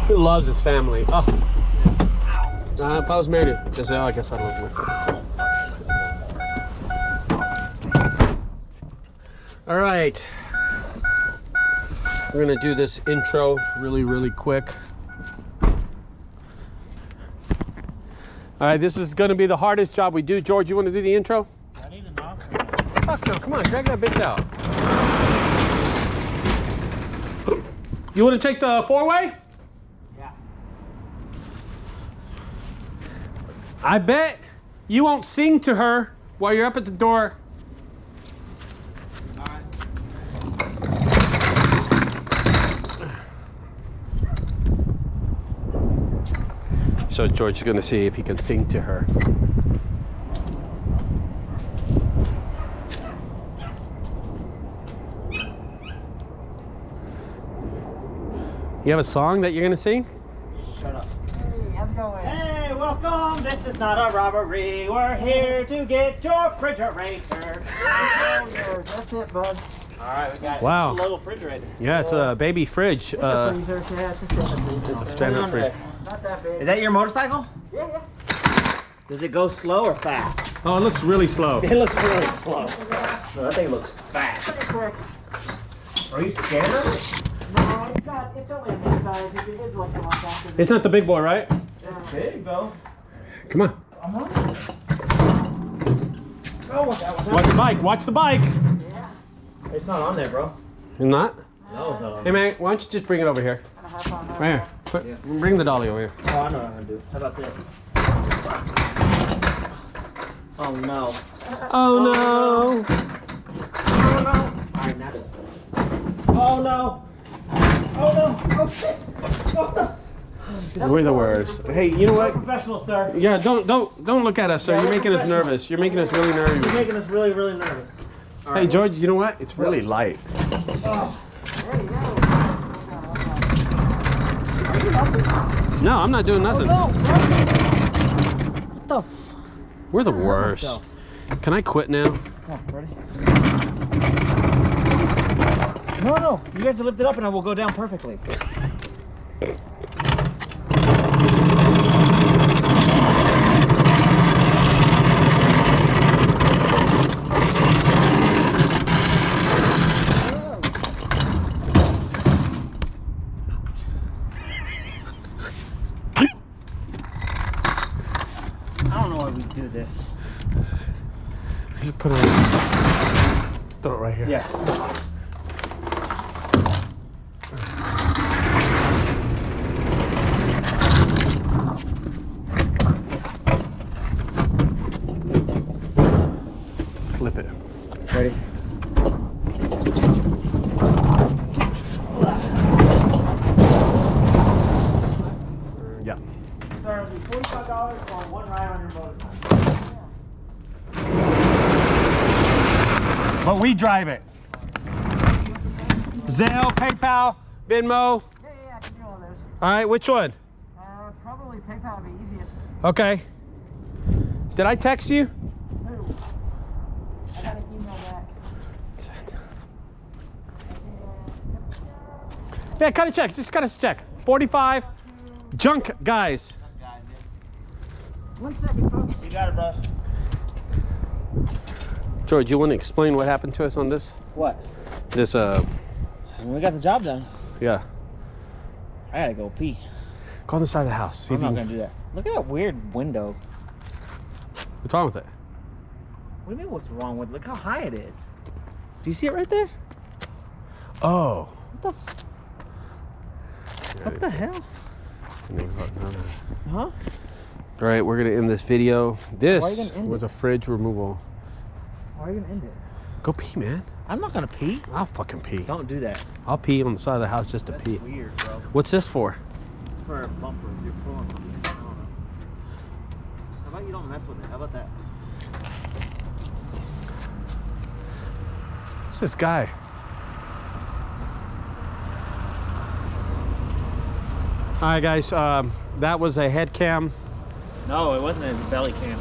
He loves his family. Oh. If I was married, just say, oh, I guess I love my family. All right. We're gonna do this intro really quick. All right, this is gonna be the hardest job we do. George, you wanna do the intro? I need a knock. Fuck no, come on, drag that bitch out. You wanna take the four-way? Yeah. I bet you won't sing to her while you're up at the door. All right. So George is gonna see if he can sing to her. You have a song that you're gonna sing? Shut up. Hey, how's it going? Hey, welcome. This is not a robbery. We're here to get your refrigerator. That's it, bud. All right, we got wow. a little refrigerator. Yeah, it's a baby fridge. It's a freezer. Yeah, it's a stand-up freezer. It's a stand-up fridge. Not that big. Is that your motorcycle? Yeah. Does it go slow or fast? Oh, it looks really slow. It looks really slow. No, that thing looks fast. Pretty quick. Are you scared of it? No, it's not. It's only a big size. If it is like a lot faster. It's not the big boy, right? It's big, though. Come on. Oh, what's that? Watch the bike. Watch the bike. Yeah. It's not on there, bro. You're not? No, it's not on Hey, there. man, why don't you just bring it over here? Right here. Bring the dolly over here. Oh, I know what I'm going to do. How about this? Oh, no. Oh, no. Oh, no. All right, now do it. Oh, no. Oh, no. Oh, shit. Oh, no. We're the worst. Hey, you know what? Professional, sir. Yeah, don't look at us, sir. Yeah, You're we're making us professional. nervous. You're making us really nervous. You're making us really, really nervous. All Hey, right. George, you know what? It's really light. Oh. No, I'm not doing nothing. Oh, no. What the f? We're the worst. Can I quit now? Come on, ready? No. You have to lift it up and I will go down perfectly. I don't know why we do this. Just put it on. Throw it right here. Yeah. Flip it. Ready? Yeah. Sir, it'll be $45 for one ride on your motorcycle. But we drive it. Zelle, PayPal, Venmo. Yeah, I can do all this. All right, which one? Probably PayPal would be easiest. Okay. Did I text you? No. I got an email back. Yeah, cut a check. Just cut us a check. 45. Junk guys. 1 second, folks. You got it, bro. George, you want to explain what happened to us on this? What? This, We got the job done. yeah. I gotta go pee. Go on the side of the house. See I'm if you not can... gonna do that. Look at that weird window. What's wrong with it? What do you mean what's wrong with it? Look how high it is. Do you see it right there? Oh. What the What the hell? Huh? All right, we're gonna end this video. This Why are you gonna end was it? a fridge removal. Why are you gonna end it? Go pee, man. I'm not gonna pee. I'll fucking pee. Don't do that. I'll pee on the side of the house just to That's pee. weird, bro. What's this for? It's for a bumper. If you're pulling something. I don't know. How about you don't mess with it? How about that? What's this guy? All right, guys. That was a head cam. No, it wasn't his belly cam.